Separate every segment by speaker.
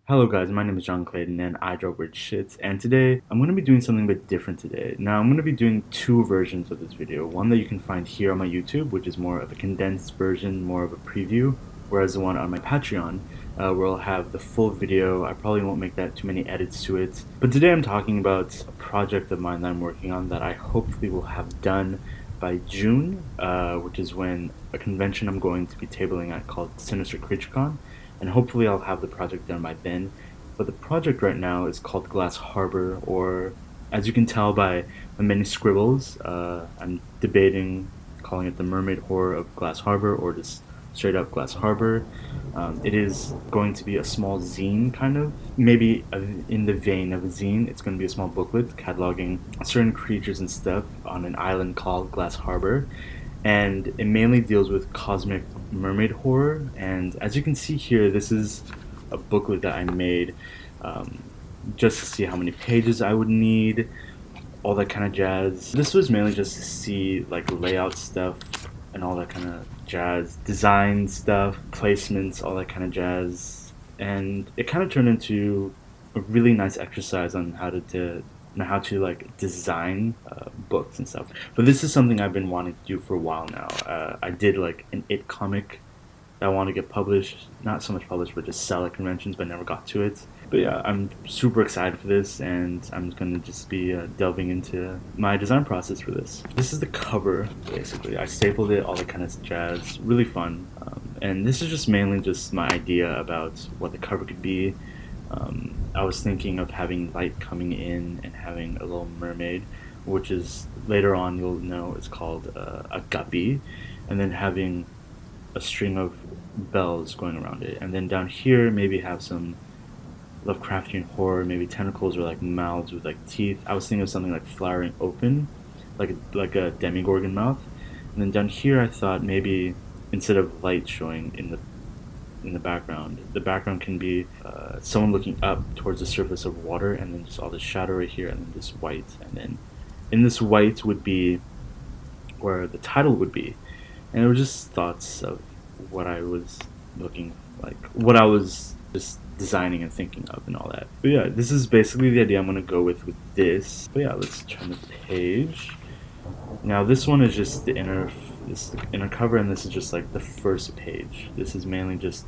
Speaker 1: Hello guys, my name is John Clayton and I draw weird shits, and today I'm going to be doing something a bit different today. Now I'm going to be doing two versions of this video. One that you can find here on my YouTube, which is more of a condensed version, more of a preview, whereas the one on my Patreon, where I'll have the full video. I probably won't make that too many edits to it. But today I'm talking about a project of mine that I'm working on that I hopefully will have done by June, which is when a convention I'm going to be tabling at called Sinister CreatureCon, and hopefully I'll have the project done by then. But the project right now is called Glass Harbor, or as you can tell by the many scribbles, I'm debating calling it the Mermaid Horror of Glass Harbor or just straight up Glass Harbor. It is going to be a small zine, kind of, maybe in the vein of a zine. It's going to be a small booklet cataloging certain creatures and stuff on an island called Glass Harbor, and it mainly deals with cosmic mermaid horror. And as you can see here, this is a booklet that I made just to see how many pages I would need, all that kind of jazz. This was mainly just to see like layout stuff and all that kind of jazz, design stuff, placements, all that kind of jazz. And it kind of turned into a really nice exercise on how to like design books and stuff. But this is something I've been wanting to do for a while now. I did like an It comic that I want to get published, not so much published, but just sell at conventions, but never got to it. But yeah, I'm super excited for this, and I'm gonna just be delving into my design process for this. This is the cover, basically. I stapled it, all that kind of jazz, really fun. And this is just mainly just my idea about what the cover could be. I was thinking of having light coming in and having a little mermaid, which is later on you'll know is called a guppy, and then having a string of bells going around it, and then down here maybe have some Lovecraftian horror, maybe tentacles or like mouths with like teeth. I was thinking of something like flowering open, like a demigorgon mouth, and then down here I thought maybe instead of light showing in the background can be someone looking up towards the surface of water, and then just all this shadow right here, and then this white, and then in this white would be where the title would be. And it was just thoughts of what I was what I was just designing and thinking of and all that. But yeah, this is basically the idea I'm gonna go with this. But yeah, let's turn the page. Now this one is just the inner cover, and this is just like the first page. This is mainly just,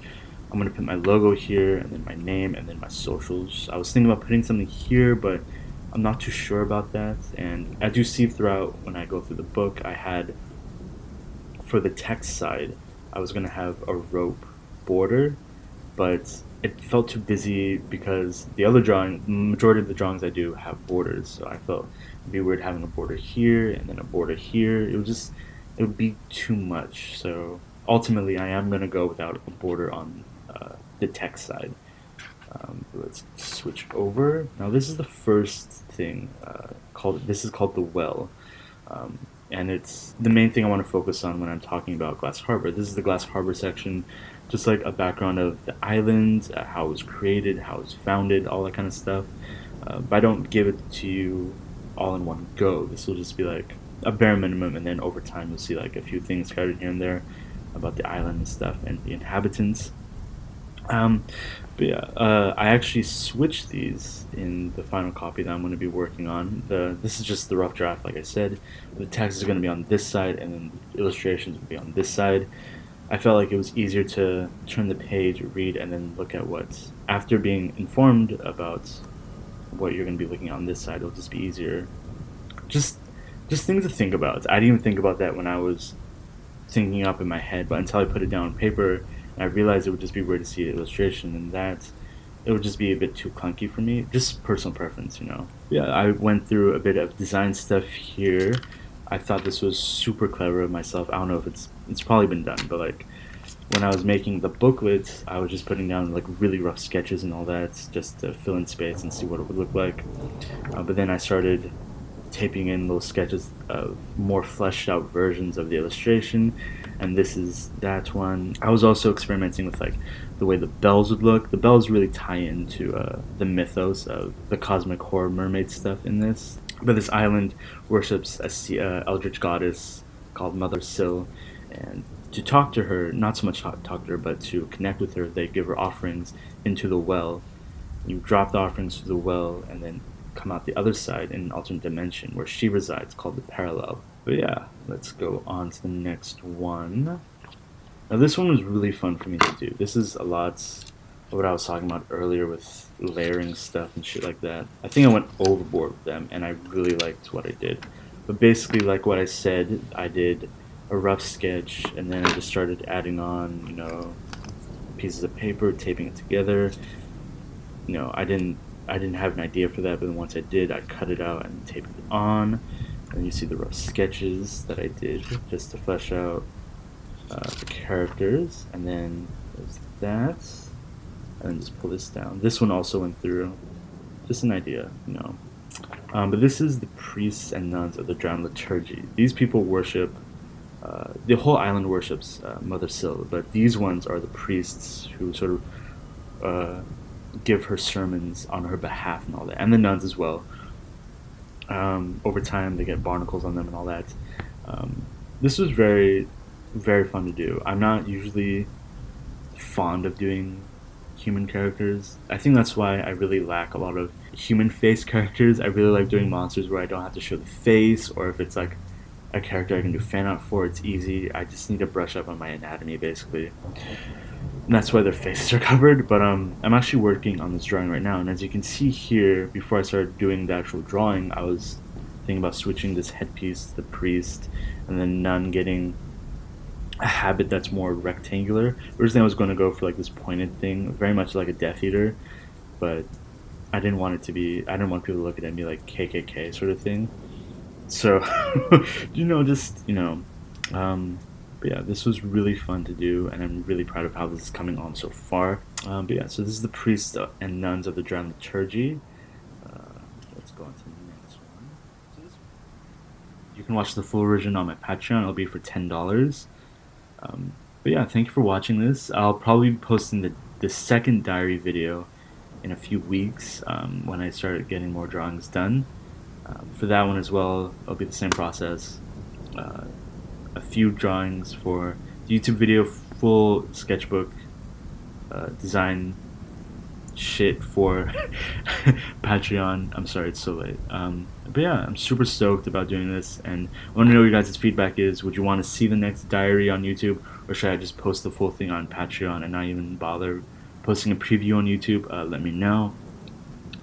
Speaker 1: I'm gonna put my logo here, and then my name, and then my socials. I was thinking about putting something here, but I'm not too sure about that. And as you see throughout when I go through the book, I had, for the text side, I was gonna have a rope border, but it felt too busy because the majority of the drawings I do have borders, so I felt it'd be weird having a border here and then a border here. It would be too much. So ultimately, I am gonna go without a border on the text side. Let's switch over. Now this is the first thing This is called the well. And it's the main thing I want to focus on when I'm talking about Glass Harbor. This is the Glass Harbor section, just like a background of the island, how it was created, how it was founded, all that kind of stuff. But I don't give it to you all in one go. This will just be like a bare minimum, and then over time you'll see like a few things scattered here and there about the island and stuff and the inhabitants. But yeah, I actually switched these in the final copy that I'm going to be working on. This is just the rough draft, like I said. The text is going to be on this side, and then the illustrations will be on this side. I felt like it was easier to turn the page, read, and then look at what, after being informed about what you're going to be looking at on this side, it'll just be easier. Just things to think about. I didn't even think about that when I was thinking up in my head, but until I put it down on paper, I realized it would just be weird to see an illustration, and that it would just be a bit too clunky for me. Just personal preference, you know. Yeah, I went through a bit of design stuff here. I thought this was super clever of myself. I don't know if it's probably been done, but like when I was making the booklet, I was just putting down like really rough sketches and all that just to fill in space and see what it would look like. But then I started taping in little sketches of more fleshed out versions of the illustration, and this is that one. I was also experimenting with like the way the bells would look. The bells really tie into the mythos of the cosmic horror mermaid stuff in this. But this island worships a eldritch goddess called Mother Sill, and to talk to her, not so much talk to her, but to connect with her, they give her offerings into the well, You drop the offerings to the well and then come out the other side in an alternate dimension where she resides, called the parallel. But yeah, let's go on to the next one. Now this one was really fun for me to do. This is a lot of what I was talking about earlier with layering stuff and shit like that. I think I went overboard with them and I really liked what I did. But basically, like what I said, I did a rough sketch and then I just started adding on, you know, pieces of paper, taping it together. You know, I didn't have an idea for that, but then once I did, I cut it out and taped it on. And you see the rough sketches that I did just to flesh out the characters. And then there's that. And then just pull this down. This one also went through. Just an idea, you know. But this is the priests and nuns of the drowned liturgy. These people worship, the whole island worships Mother Syl, but these ones are the priests who sort of give her sermons on her behalf and all that, and the nuns as well. Over time, they get barnacles on them and all that. This was very, very fun to do. I'm not usually fond of doing human characters. I think that's why I really lack a lot of human face characters. I really like doing monsters where I don't have to show the face, or if it's like a character I can do fan art for, it's easy. I just need to brush up on my anatomy, basically. And that's why their faces are covered. But I'm actually working on this drawing right now, and as you can see here, before I started doing the actual drawing, I was thinking about switching this headpiece to the priest, and then nun getting a habit that's more rectangular. Originally I was going to go for like this pointed thing, very much like a Death Eater, but I didn't want people to look at it and be like KKK sort of thing. So, but yeah, this was really fun to do, and I'm really proud of how this is coming on so far. But yeah, so this is the priests and nuns of the drowned liturgy. Let's go on to the next one. You can watch the full version on my Patreon. It'll be for $10. But yeah, thank you for watching this. I'll probably be posting the second diary video in a few weeks when I start getting more drawings done. For that one as well, it'll be the same process. A few drawings for the YouTube video, full sketchbook design shit for Patreon. I'm sorry it's so late. But yeah, I'm super stoked about doing this, and I want to know what your guys' feedback is. Would you want to see the next diary on YouTube, or should I just post the full thing on Patreon and not even bother posting a preview on YouTube? Let me know.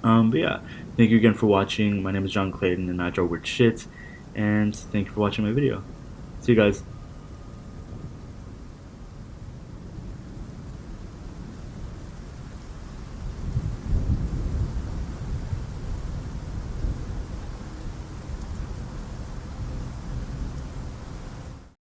Speaker 1: But yeah, thank you again for watching. My name is John Clayton, and I draw weird shit, and thank you for watching my video. See you guys.